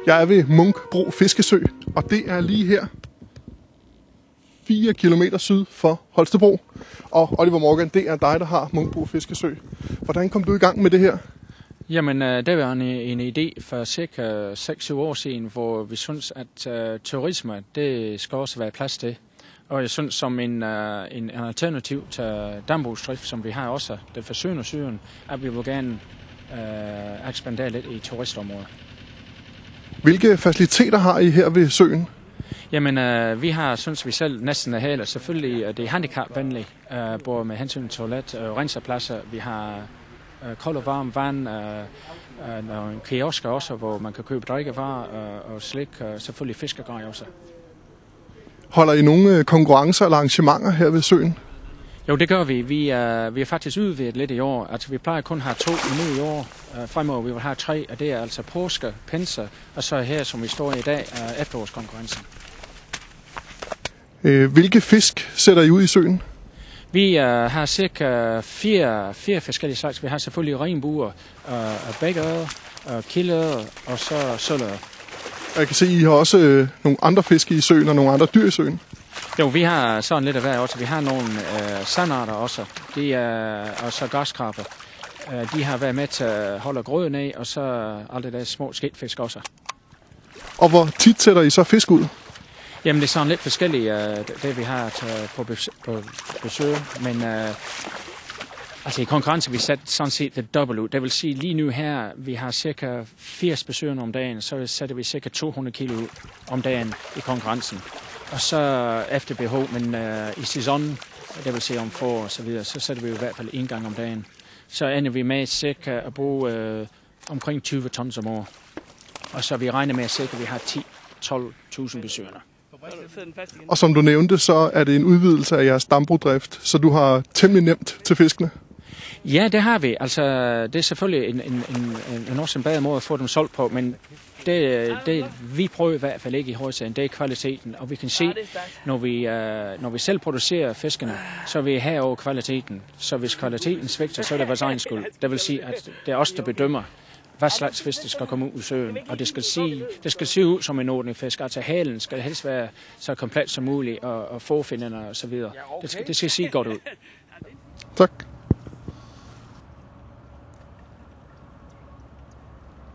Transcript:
Jeg er ved Munkbro Fiskesø, og det er lige her 4 kilometer syd for Holstebro. Og Oliver Morgan, det er dig, der har Munkbro Fiskesø. Hvordan kom du i gang med det her? Jamen, det var en idé for cirka 6-7 år siden, hvor vi synes, at turisme, det skal også være plads til. Og jeg synes, som en alternativ til dambrugsdrift, som vi har også, det for søen og syren, at vi vil gerne ekspandere lidt i turistområdet. Hvilke faciliteter har I her ved søen? Jamen, vi har, synes vi selv, næsten hele. Selvfølgelig det er handicapvenligt, både med hensyn til toilet og renserpladser. Vi har kold og varm vand, nogle kiosker også, hvor man kan købe drikkevarer og slik, og selvfølgelig fiskegrej også. Holder I nogle konkurrencer eller arrangementer her ved søen? Jo, det gør vi. Vi er faktisk udvidet lidt i år. Altså, vi plejer kun at have 2 nu i år. Fremover vi vil have 3, og det er altså påske, pinse, og så her, som vi står i dag, efterårskonkurrencen. Hvilke fisk sætter I ud i søen? Vi har cirka 4 forskellige slags. Vi har selvfølgelig regnbuer, bækkeøre, kildeøre og så sølvøre. Jeg kan se, at I har også nogle andre fisk i søen og nogle andre dyr i søen. Jo, vi har sådan lidt af hver også. Vi har nogle sandarter også. De er også gaskrabber. De har været med til at holde grøden af, og så alle de der små skidtfisk også. Og hvor tit sætter I så fisk ud? Jamen, det er sådan lidt forskelligt, det vi har på besøg. Men altså i konkurrence, vi sætter sådan set det dobbelt ud. Det vil sige, lige nu her, vi har cirka 80 besøgende om dagen, så sætter vi cirka 200 kilo ud om dagen i konkurrencen. Og så efter behov, men i sæsonen, det vil sige om forår og så videre, så sætter vi i hvert fald 1 gang om dagen. Så ender vi med cirka at bruge omkring 20 tons om år. Og så vi regner med, at vi har 10-12.000 besøgende. Og som du nævnte, så er det en udvidelse af jeres dambrugdrift, så du har temmelig nemt til fiskene. Ja, det har vi. Altså, det er selvfølgelig også en bedre måde at få dem solgt på, men det vi prøver i hvert fald ikke i hovedsagen, det er kvaliteten. Og vi kan se, når vi selv producerer fiskene, så er vi herover kvaliteten. Så hvis kvaliteten svigter, så er det vores egen skyld. Det vil sige, at det er os, der bedømmer, hvad slags fisk der skal komme ud i søen. Og det skal se ud som en ordentlig fisk. Altså halen skal helst være så komplet som muligt, og forfinnerne og så videre. Det skal se godt ud. Tak.